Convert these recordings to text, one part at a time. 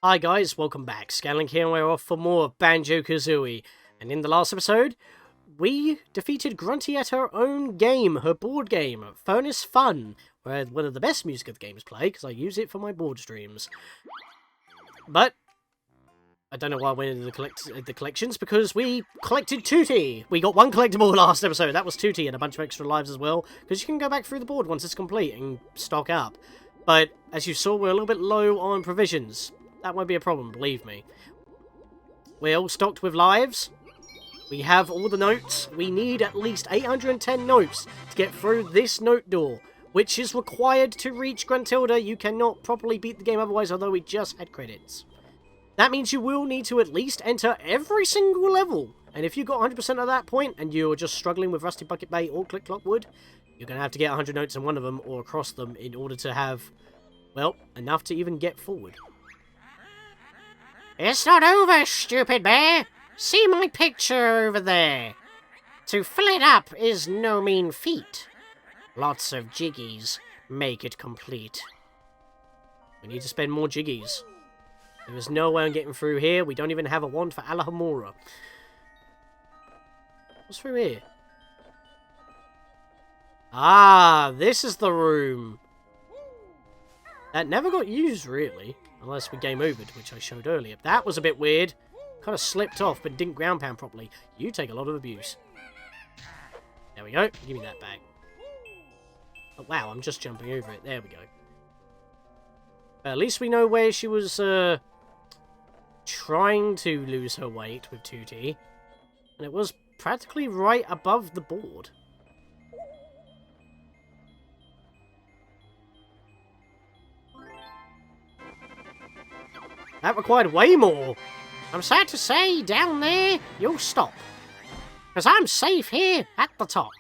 Hi guys, welcome back. Scatlink here and we're off for more Banjo-Kazooie. And in the last episode, we defeated Grunty at her own game, her board game, Furnace Fun, where one of the best music of the games play, because I use it for my board streams. But, I don't know why I went into the collections, because we collected Tooty! We got one collectible last episode, that was Tooty, and a bunch of extra lives as well, because you can go back through the board once it's complete and stock up. But, as you saw, we're a little bit low on provisions. That won't be a problem, believe me. We're all stocked with lives. We have all the notes. We need at least 810 notes to get through this note door, which is required to reach Gruntilda. You cannot properly beat the game otherwise, although we just had credits. That means you will need to at least enter every single level. And if you got 100% at that point, and you're just struggling with Rusty Bucket Bay or Click Clock Wood, you're going to have to get 100 notes in one of them, or across them, in order to have, well, enough to even get forward. It's not over, stupid bear! See my picture over there! To fill it up is no mean feat. Lots of jiggies make it complete. We need to spend more jiggies. There is no way I'm getting through here. We don't even have a wand for Alahamura. What's through here? Ah, this is the room. That never got used, really. Unless we game overed, which I showed earlier. That was a bit weird. Kind of slipped off, but didn't ground pound properly. You take a lot of abuse. There we go. Give me that back. Oh, wow, I'm just jumping over it. There we go. At least we know where she was trying to lose her weight with Tooty. And it was practically right above the board. That required way more. I'm sad to say, down there, you'll stop. Because I'm safe here at the top.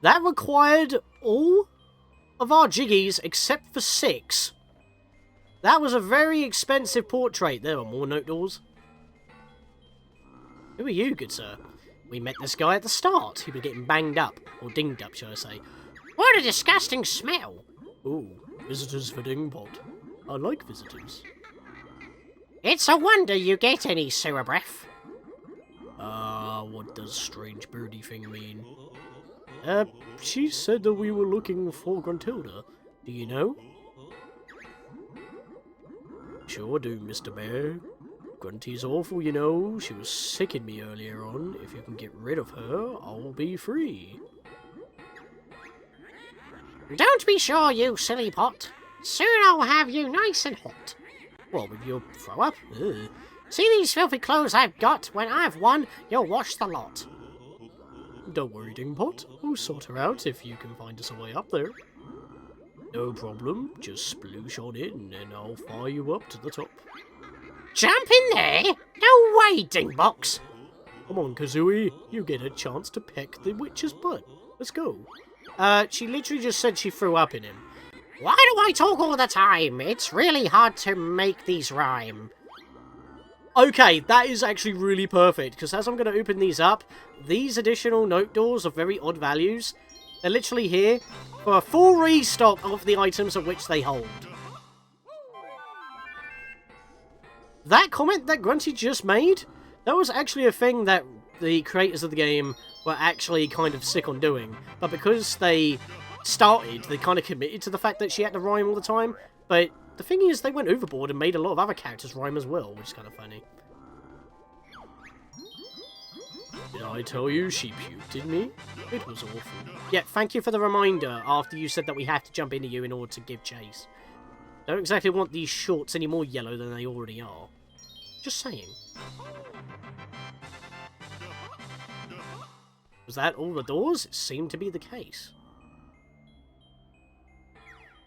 That required all of our jiggies except for 6. That was a very expensive portrait. There are more note doors. Who are you, good sir? We met this guy at the start. He was getting banged up. Or dinged up, shall I say. What a disgusting smell. Ooh, visitors for Dingpot. I like visitors. It's a wonder you get any sewer breath. What does strange birdie thing mean? She said that we were looking for Gruntilda. Do you know? Sure do, Mr. Bear. Grunty's awful, you know. She was sicking me earlier on. If you can get rid of her, I'll be free. Don't be sure, you silly pot. Soon I'll have you nice and hot. What, with your throw up? Ugh. See these filthy clothes I've got? When I've won, you'll wash the lot. Don't worry, Dingpot. We'll sort her out if you can find us a way up there. No problem. Just sploosh on in and I'll fire you up to the top. Jump in there? No way, Dingbox. Come on, Kazooie. You get a chance to peck the witch's butt. Let's go. She literally just said she threw up in him. Why do I talk all the time? It's really hard to make these rhyme. Okay, that is actually really perfect, because as I'm going to open these up, these additional note doors of very odd values, they're literally here for a full restock of the items of which they hold. That comment that Grunty just made, that was actually a thing that the creators of the game were actually kind of sick on doing. But because they started, they kind of committed to the fact that she had to rhyme all the time. But the thing is, they went overboard and made a lot of other characters rhyme as well, which is kind of funny. Did I tell you she puked in me? It was awful. Yeah, thank you for the reminder after you said that we have to jump into you in order to give chase. Don't exactly want these shorts any more yellow than they already are. Just saying. Was that all the doors? It seemed to be the case.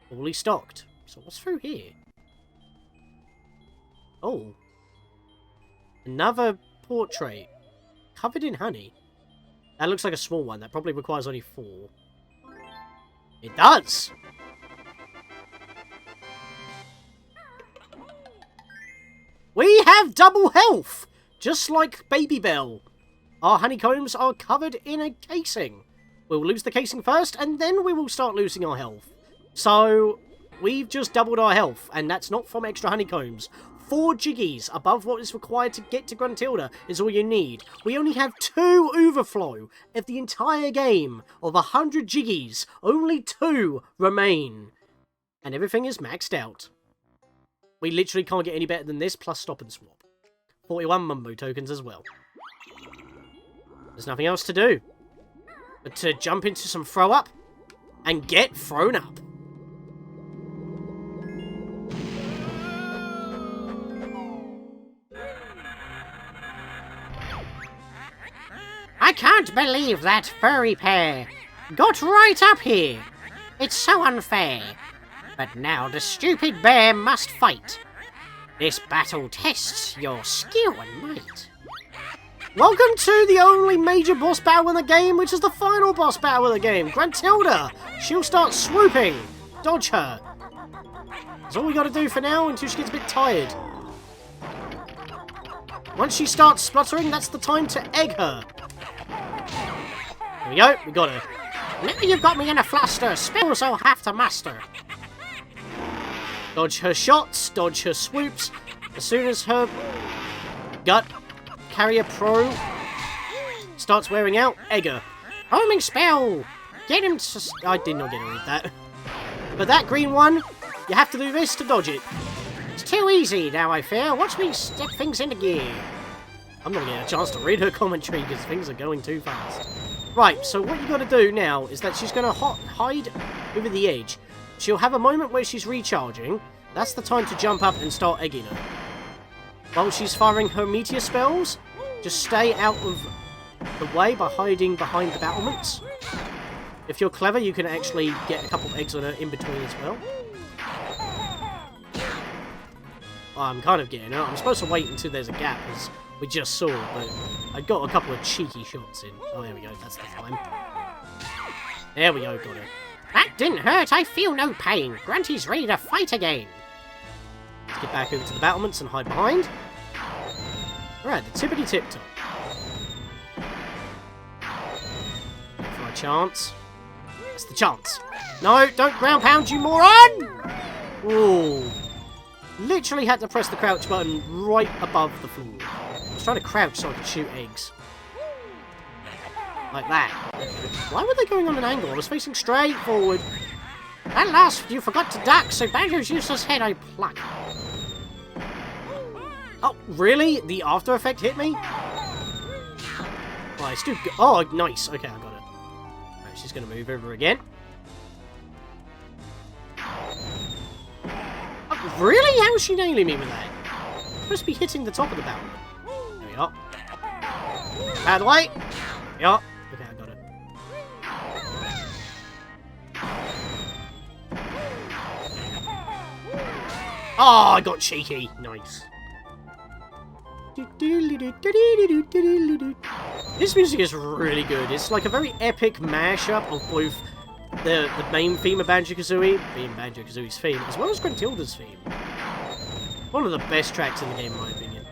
Fully stocked. So what's through here? Oh. Another portrait. Covered in honey. That looks like a small one. That probably requires only 4. It does! We have double health! Just like Baby Bell. Our honeycombs are covered in a casing. We'll lose the casing first, and then we will start losing our health. So, we've just doubled our health, and that's not from extra honeycombs. 4 Jiggies above what is required to get to Gruntilda is all you need. We only have 2 overflow. Of the entire game, of 100 Jiggies, only 2 remain. And everything is maxed out. We literally can't get any better than this, plus stop and swap. 41 Mumbo tokens as well. There's nothing else to do but to jump into some throw up and get thrown up. I can't believe that furry pair got right up here. It's so unfair. But now the stupid bear must fight. This battle tests your skill and might. Welcome to the only major boss battle in the game, which is the final boss battle of the game. Gruntilda! She'll start swooping. Dodge her. That's all we gotta do for now until she gets a bit tired. Once she starts spluttering, that's the time to egg her. There we go, we got her. Now you've got me in a fluster, spells I'll have to master. Dodge her shots, dodge her swoops. As soon as her gut carrier pro starts wearing out, egg her. Homing spell! Get him to... I did not get to read that. But that green one, you have to do this to dodge it. It's too easy now, I fear. Watch me step things into gear. I'm not getting a chance to read her commentary because things are going too fast. Right, so what you got to do now is that she's going to hide over the edge. She'll have a moment where she's recharging. That's the time to jump up and start egging her. While she's firing her meteor spells, just stay out of the way by hiding behind the battlements. If you're clever, you can actually get a couple of eggs on her in between as well. I'm kind of getting her. I'm supposed to wait until there's a gap, as we just saw, but I got a couple of cheeky shots in. Oh, there we go. That's the time. There we go. Got her. That didn't hurt. I feel no pain. Grunty's ready to fight again. Let's get back over to the battlements and hide behind. Alright, the tippity-tip-top. For a chance. That's the chance. No, don't ground pound, you moron! Ooh. Literally had to press the crouch button right above the floor. I was trying to crouch so I could shoot eggs. Like that. Why were they going on an angle? I was facing straight forward. At last, you forgot to duck, so Banjo's useless head I pluck. Oh, really? The after effect hit me? Oh, I still oh, nice. Okay, I got it. Right, she's going to move over again. Oh, really? How is she nailing me with that? I'm supposed to be hitting the top of the barrel. There we are. Out of the way. Yeah. Okay, I got it. Oh, I got cheeky. Nice. This music is really good. It's like a very epic mashup of both the main theme of Banjo-Kazooie, being Banjo-Kazooie's theme, as well as Gruntilda's theme. One of the best tracks in the game, in my opinion.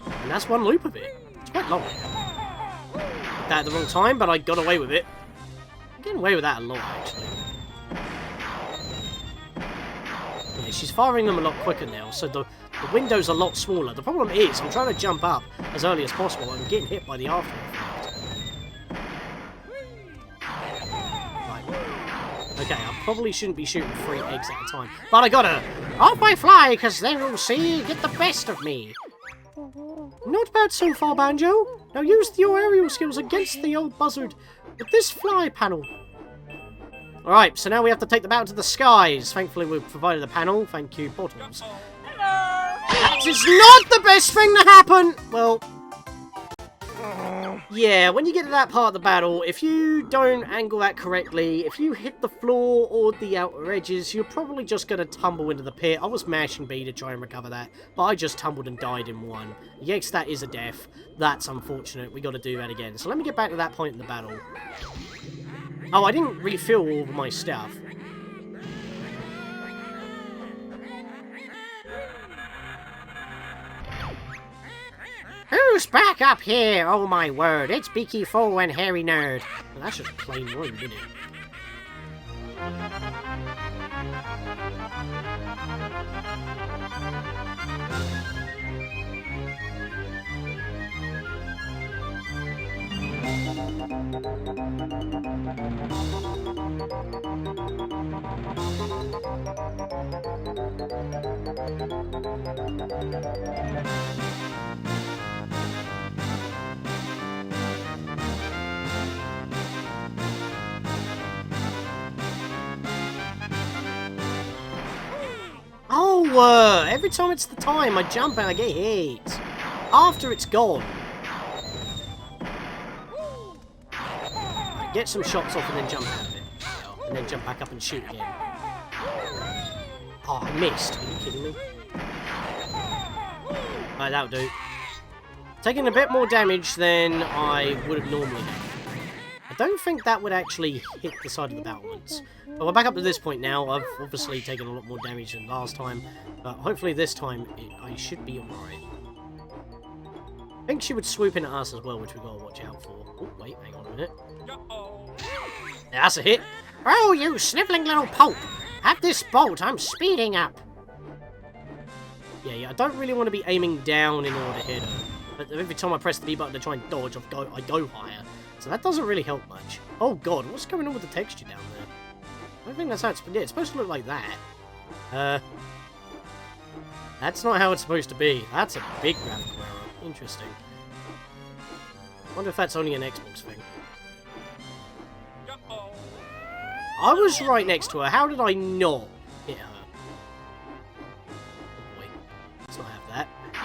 And that's one loop of it. It's quite long. Did that at the wrong time, but I got away with it. I'm getting away with that a lot, actually. Yeah, she's firing them a lot quicker now, so the window's a lot smaller. The problem is, I'm trying to jump up as early as possible and getting hit by the after effect. Right. Okay, I probably shouldn't be shooting 3 eggs at a time. But I got her! Off I fly, cause then you'll see, get the best of me. Not bad so far, Banjo. Now use your aerial skills against the old buzzard with this fly panel. Alright, so now we have to take the battle to the skies. Thankfully, we've provided a panel. Thank you, Bottles. That is not the best thing to happen! Well, yeah, when you get to that part of the battle, if you don't angle that correctly, if you hit the floor or the outer edges, you're probably just going to tumble into the pit. I was mashing B to try and recover that, but I just tumbled and died in one. Yes, that is a death. That's unfortunate. We got to do that again. So let me get back to that point in the battle. Oh, I didn't refill all of my stuff. Who's back up here? Oh my word, it's Beaky Foe and Hairy Nerd. Well, that's just plain rude, isn't it? Oh, every time it's the time I jump and I get hit. After it's gone. Right, get some shots off and then jump out of it. And then jump back up and shoot again. Oh, I missed. Are you kidding me? Right, that'll do. Taking a bit more damage than I would have normally done. I don't think that would actually hit the side of the battlements. But we're back up to this point now. I've obviously taken a lot more damage than last time. But hopefully this time I should be alright. I think she would swoop in at us as well, which we've got to watch out for. Oh, wait, hang on a minute. Yeah, that's a hit. Oh, you snivelling little pope! Have this bolt, I'm speeding up. Yeah, I don't really want to be aiming down in order to hit her. But every time I press the B button to try and dodge, I go higher. So that doesn't really help much. Oh god, what's going on with the texture down there? I don't think that's how it's... Yeah, it's supposed to look like that. That's not how it's supposed to be. That's a big graphical error. Interesting. I wonder if that's only an Xbox thing. I was right next to her. How did I not hit her? Oh boy. Let's not have that. I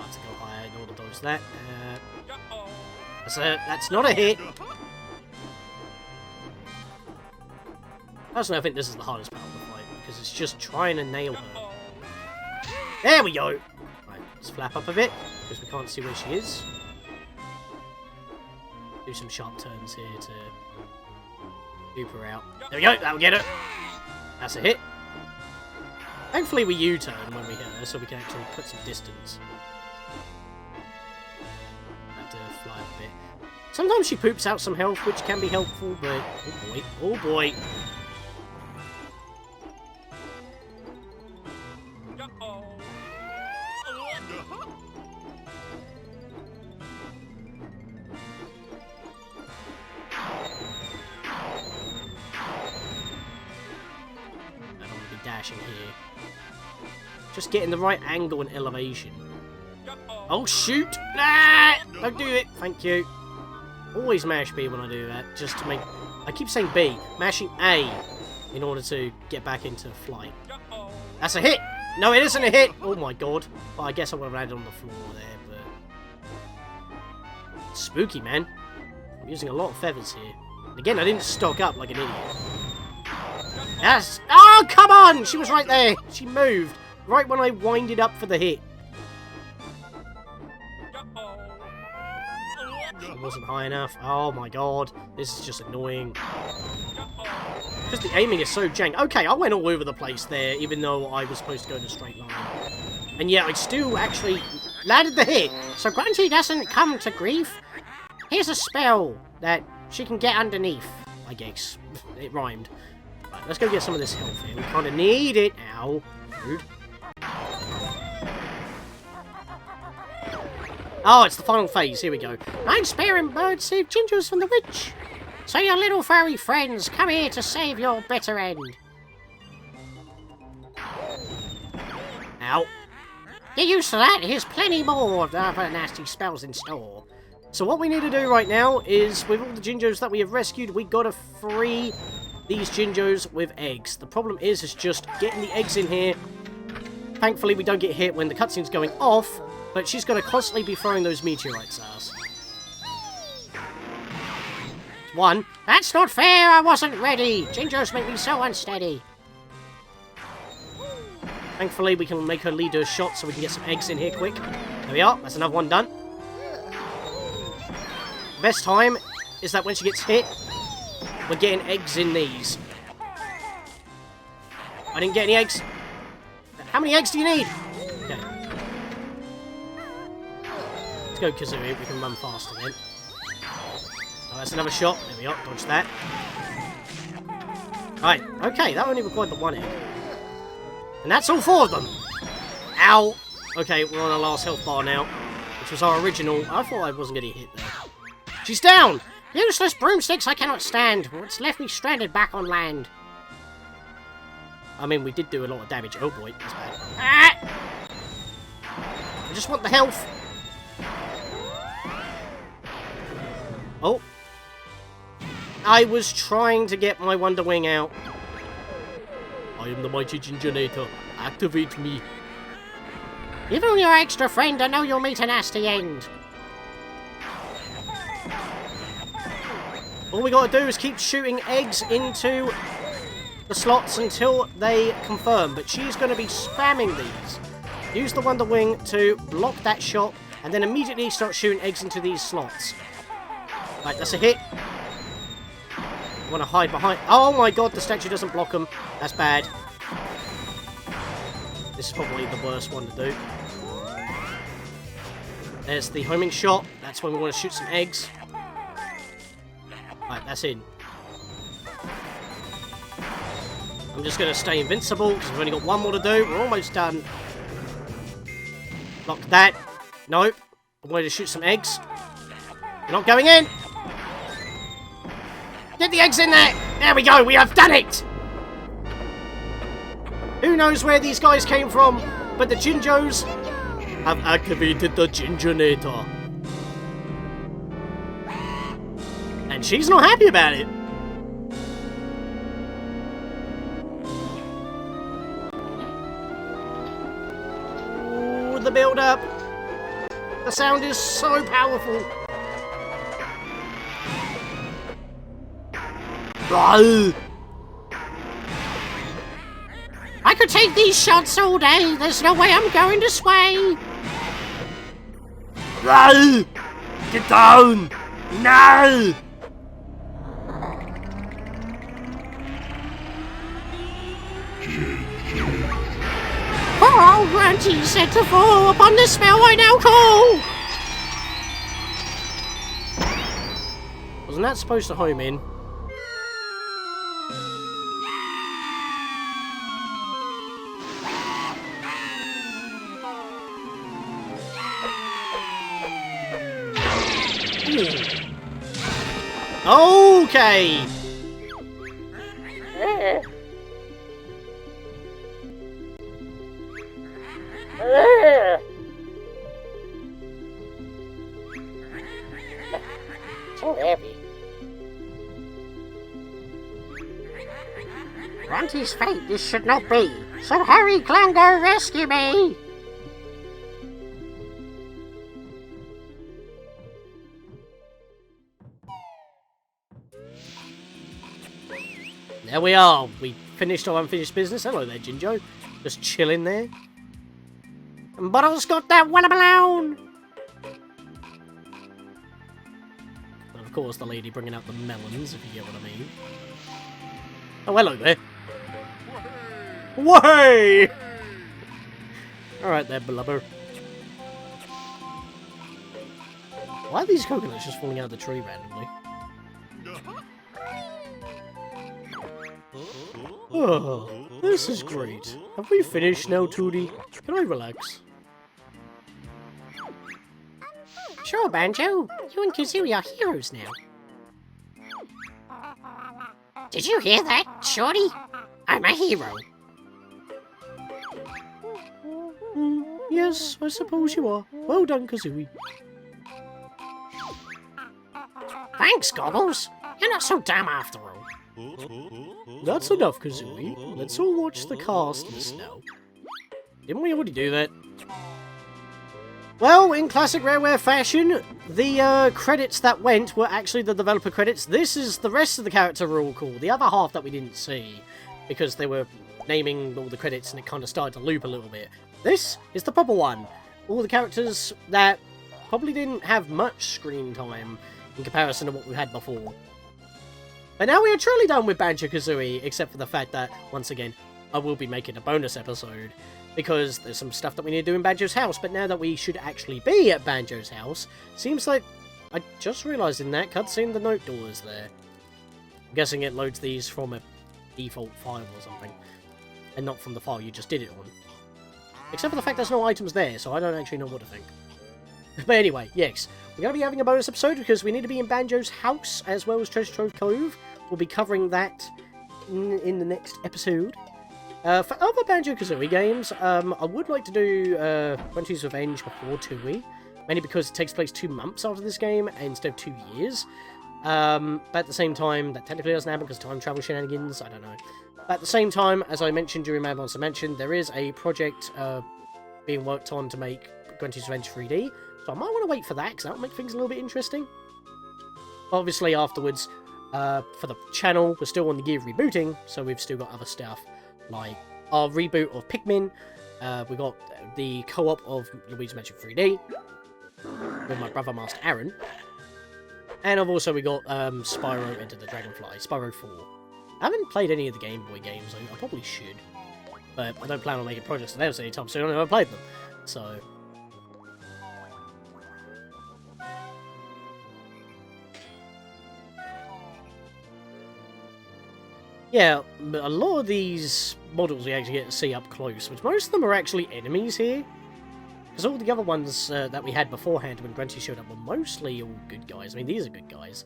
have to go higher in order to dodge that. That's not a hit. Personally, I think this is the hardest battle to fight because it's just trying to nail her. There we go! Right, let's flap up a bit because we can't see where she is. Do some sharp turns here to dupe her out. There we go, that'll get her. That's a hit. Thankfully we U-turn when we hit her so we can actually put some distance. Have to fly a bit. Sometimes she poops out some health, which can be helpful, but... Oh boy, oh boy. Dashing here. Just getting the right angle and elevation. Oh shoot! Ah! Don't do it! Thank you. Always mash B when I do that, just to make... I keep saying B. Mashing A in order to get back into flight. That's a hit! No, it isn't a hit! Oh my god. Well, I guess I would have landed on the floor there, but... Spooky, man. I'm using a lot of feathers here. And again, I didn't stock up like an idiot. Yes! Oh, come on! She was right there. She moved. Right when I winded up for the hit. She wasn't high enough. Oh my god. This is just annoying. Just the aiming is so jank. Okay, I went all over the place there, even though I was supposed to go in a straight line. And yeah, I still actually landed the hit. So Grunty doesn't come to grief. Here's a spell that she can get underneath. I guess. It rhymed. Right, let's go get some of this health here. We kind of need it. Ow. Rude. Oh, it's the final phase. Here we go. I'm sparing birds save gingers from the witch. So your little furry friends come here to save your better end. Ow. Get used to that. Here's plenty more of other nasty spells in store. So what we need to do right now is, with all the Gingos that we have rescued, we gotta free these Gingos with eggs. The problem is just getting the eggs in here. Thankfully, we don't get hit when the cutscene's going off, but she's gonna constantly be throwing those meteorites at us. One. That's not fair. I wasn't ready. Gingos make me so unsteady. Thankfully, we can make her lead her shot so we can get some eggs in here quick. There we are. That's another one done. Best time is that when she gets hit, we're getting eggs in these. I didn't get any eggs. How many eggs do you need? Okay. Let's go Kazooie. We can run faster then. Oh, that's another shot. There we are. Dodge that. Right. Okay, that only required the one egg. And that's all 4 of them. Ow. Okay, we're on our last health bar now, which was our original. I thought I wasn't getting hit there. She's down! Useless broomsticks I cannot stand. It's left me stranded back on land. I mean, we did do a lot of damage. Oh boy, that's bad. Ah! I just want the health. Oh. I was trying to get my Wonder Wing out. I am the mighty Gingernator. Activate me. Even your extra friend, I know you'll meet a nasty end. All we gotta do is keep shooting eggs into the slots until they confirm. But she's gonna be spamming these. Use the Wonder Wing to block that shot, and then immediately start shooting eggs into these slots. Right, that's a hit. I want to hide behind... Oh my god, the statue doesn't block them. That's bad. This is probably the worst one to do. There's the homing shot. That's when we want to shoot some eggs. Right, that's in. I'm just going to stay invincible, because we've only got one more to do. We're almost done. Block that. Nope. I'm going to shoot some eggs. You're not going in. Get the eggs in there! There we go, we have done it! Who knows where these guys came from, but the Gingos have activated the Gingernator. And she's not happy about it. Ooh, the build-up. The sound is so powerful. I could take these shots all day. There's no way I'm going to sway. Get down! No! Poor old Grunty said to fall upon the spell I now call. Wasn't that supposed to home in? Okay. So heavy. Grunty's fate this should not be. So hurry, Clango, rescue me. There we are. We finished our unfinished business. Hello there, Jinjo. Just chilling there. And Bottle's got that one alone. And of course, the lady bringing out the melons, if you get what I mean. Oh, hello there. Way! Alright there, blubber. Why are these coconuts just falling out of the tree randomly? Oh, this is great. Have we finished now, Tootie? Can I relax? Sure, Banjo. You and Kazooie are heroes now. Did you hear that, Shorty? I'm a hero. Yes, I suppose you are. Well done, Kazooie. Thanks, Goggles. You're not so dumb after all. That's enough, Kazooie. Let's all watch the cast list now. Didn't we already do that? Well, in classic Rareware fashion, the credits that went were actually the developer credits. This is the rest of the character roll call. The other half that we didn't see, because they were naming all the credits and it kind of started to loop a little bit. This is the proper one. All the characters that probably didn't have much screen time in comparison to what we had before. But now we are truly done with Banjo-Kazooie, except for the fact that, once again, I will be making a bonus episode, because there's some stuff that we need to do in Banjo's house, but now that we should actually be at Banjo's house, seems like I just realised in that cutscene the note door is there. I'm guessing it loads these from a default file or something, and not from the file you just did it on. Except for the fact there's no items there, so I don't actually know what to think. But anyway, yes, we're going to be having a bonus episode because we need to be in Banjo's house as well as Treasure Trove Cove. We'll be covering that in the next episode. For other Banjo-Kazooie games, I would like to do Grunty's Revenge before Tooie, mainly because it takes place 2 months after this game instead of 2 years. But at the same time, that technically doesn't happen because time travel shenanigans, I don't know. But at the same time, as I mentioned during Mad Monster Mention, there is a project being worked on to make Grunty's Revenge 3D, so I might want to wait for that, because that will make things a little bit interesting. Obviously, afterwards, for the channel, we're still on the gear of rebooting, so we've still got other stuff, like our reboot of Pikmin, we got the co-op of Luigi's Mansion 3D, with my brother Master Aaron, and we got Spyro Enter the Dragonfly, Spyro 4. I haven't played any of the Game Boy games, I probably should, but I don't plan on making projects on those anytime soon, I never played them, so... Yeah, but a lot of these models we actually get to see up close, which most of them are actually enemies here. Because all the other ones that we had beforehand when Grunty showed up were mostly all good guys. I mean, these are good guys.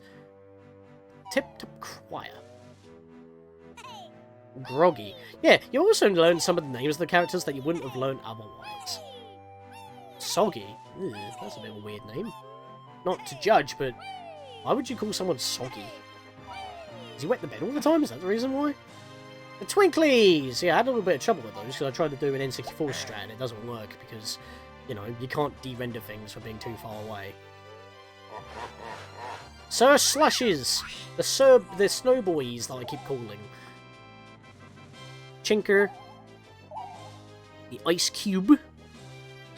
Tip-Top Choir. Groggy. Yeah, you also learn some of the names of the characters that you wouldn't have learned otherwise. Soggy. Ew, that's a bit of a weird name. Not to judge, but why would you call someone Soggy? Does he wet the bed all the time? Is that the reason why? The Twinklies! Yeah, I had a little bit of trouble with those, because I tried to do an N64 strat and it doesn't work, because, you know, you can't de-render things for being too far away. Sir Slushes! The Snow Boys that I keep calling. Chinker. The Ice Cube.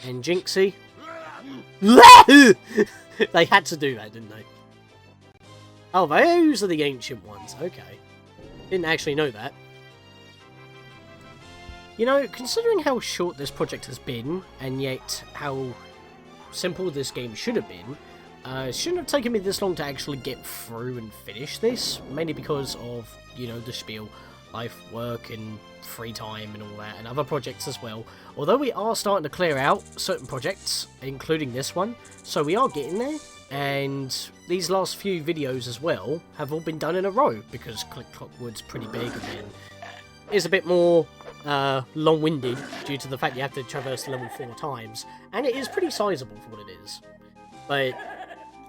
And Jinxie. They had to do that, didn't they? Oh, those are the ancient ones. Okay. Didn't actually know that. You know, considering how short this project has been, and yet how simple this game should have been, it shouldn't have taken me this long to actually get through and finish this, mainly because of, you know, the spiel, life, work, and free time and all that, and other projects as well. Although we are starting to clear out certain projects, including this one, so we are getting there. And these last few videos as well have all been done in a row, because Click Clockwood's pretty big and then is a bit more long-winded due to the fact you have to traverse the level 4 times, and it is pretty sizable for what it is. But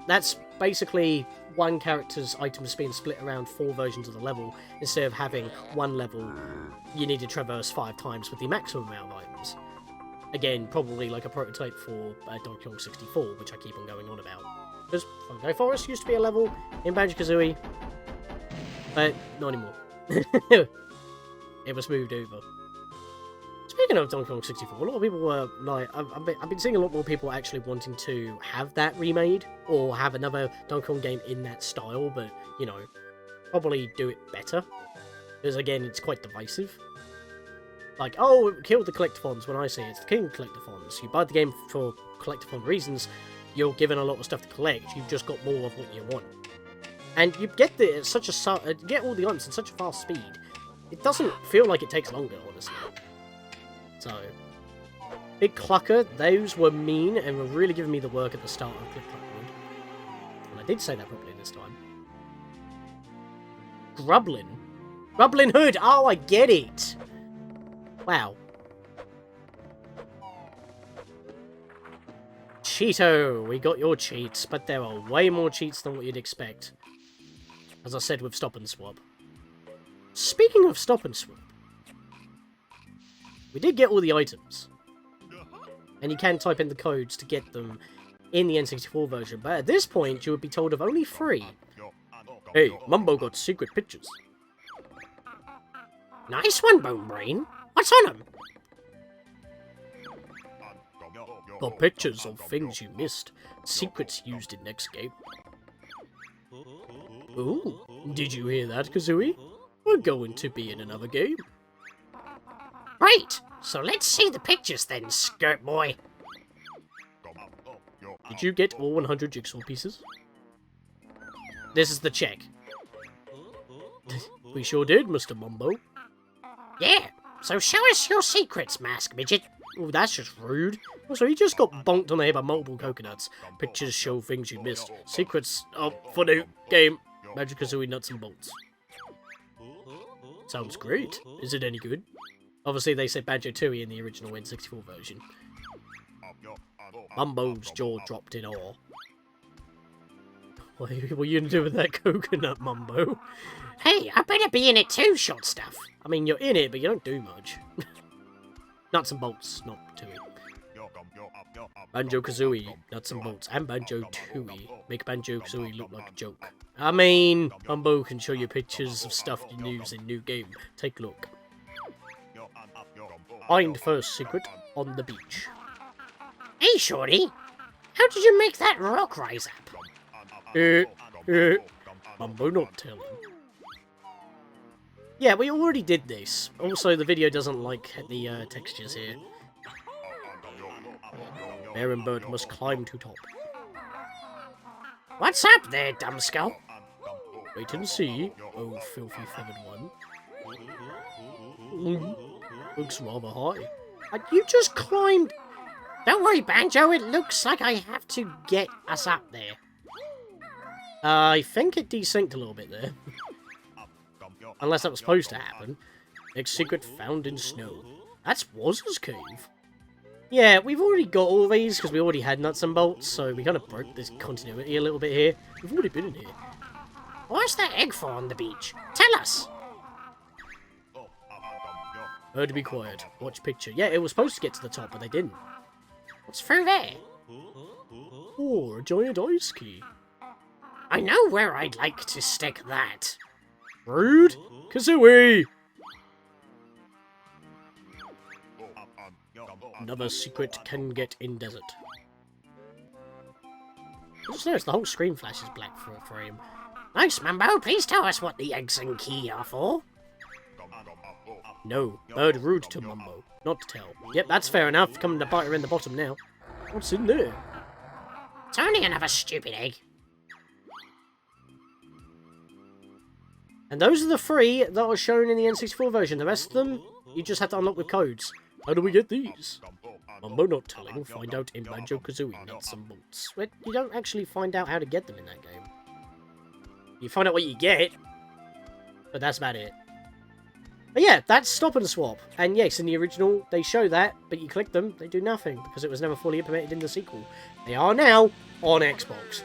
that's basically one character's items being split around 4 versions of the level, instead of having one level you need to traverse 5 times with the maximum amount of items. Again, probably like a prototype for Donkey Kong 64, which I keep on going on about. Because Fungi Forest used to be a level in Banjo-Kazooie, but not anymore. It was moved over. Speaking of Donkey Kong 64, a lot of people were like, I've been seeing a lot more people actually wanting to have that remade, or have another Donkey Kong game in that style, but, you know, probably do it better. Because again, it's quite divisive. Like, oh, kill the collectathons when I say it's the king of collectathons. You buy the game for collectathon reasons, you're given a lot of stuff to collect, you've just got more of what you want. And you get get all the items at such a fast speed, it doesn't feel like it takes longer, honestly. So, Big Clucker, those were mean and were really giving me the work at the start of Click Cluckwood. And I did say that properly this time. Grublin. Grublin Hood! Oh, I get it! Wow. Cheeto! We got your cheats, but there are way more cheats than what you'd expect. As I said with Stop and Swap. Speaking of Stop and Swap, we did get all the items. And you can type in the codes to get them in the N64 version, but at this point you would be told of only 3. Hey, Mumbo got secret pictures. Nice one, Bone Brain. What's on them? The pictures of things you missed. Secrets used in next game. Ooh, did you hear that, Kazooie? We're going to be in another game. Great! So let's see the pictures then, Skirt Boy. Did you get all 100 jigsaw pieces? This is the check. We sure did, Mr. Mumbo. Yeah, so show us your secrets, Mask Midget. Oh, that's just rude. Also, he just got bonked on the head by multiple coconuts. Pictures show things you missed. Secrets for the game. Banjo-Kazooie Nuts and Bolts. Sounds great. Is it any good? Obviously, they said Banjo-Tooie in the original N64 version. Mumbo's jaw dropped in awe. What are you gonna do with that coconut, Mumbo? Hey, I better be in it too, short stuff. I mean, you're in it, but you don't do much. Nuts and bolts, not Tooie. Banjo-Kazooie, nuts and bolts, and Banjo-Tooie make Banjo-Kazooie look like a joke. I mean, Mumbo can show you pictures of stuff you use in new game. Take a look. Find first secret on the beach. Hey, Shorty. How did you make that rock rise up? Mumbo not telling. Yeah, we already did this. Also, the video doesn't like the textures here. Bear and bird must climb to top. What's up there, dumbskull? Wait and see. Oh, filthy feathered one. Looks rather high. You just climbed... Don't worry, Banjo. It looks like I have to get us up there. I think it desynced a little bit there. Unless that was supposed to happen. Next secret found in snow. That's Waz's cave. Yeah, we've already got all these because we already had nuts and bolts, so we kind of broke this continuity a little bit here. We've already been in here. What's that egg for on the beach? Tell us. Bird, be quiet. Watch picture. Yeah, it was supposed to get to the top, but they didn't. What's through there? Oh, a giant ice key. I know where I'd like to stick that. Rude. Kazooie! Another secret can get in desert. I just noticed the whole screen flashes black for a frame. Nice, Mumbo. Please tell us what the eggs and key are for. No, bird rude to Mumbo. Not to tell. Yep, that's fair enough. Coming to bite her in the bottom now. What's in there? It's only another stupid egg. And those are the 3 that are shown in the N64 version. The rest of them, you just have to unlock with codes. How do we get these? Mumbo not telling. Find out in Banjo-Kazooie nuts and bolts. But you don't actually find out how to get them in that game. You find out what you get, but that's about it. But yeah, that's Stop and Swap. And yes, in the original, they show that, but you click them, they do nothing, because it was never fully implemented in the sequel. They are now on Xbox.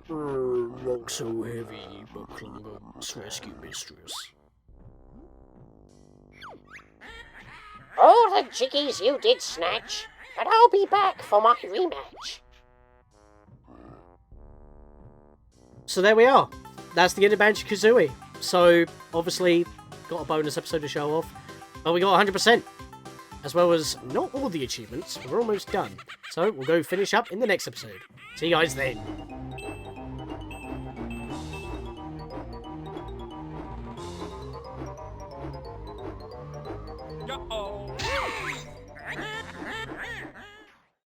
Rock so heavy, but Clumber must rescue mistress. All the jiggies you did snatch, but I'll be back for my rematch. So there we are. That's the end of Banjo-Kazooie. So, obviously, got a bonus episode to show off. But we got 100%. As well as not all the achievements, but we're almost done. So, we'll go finish up in the next episode. See you guys then. Uh-oh.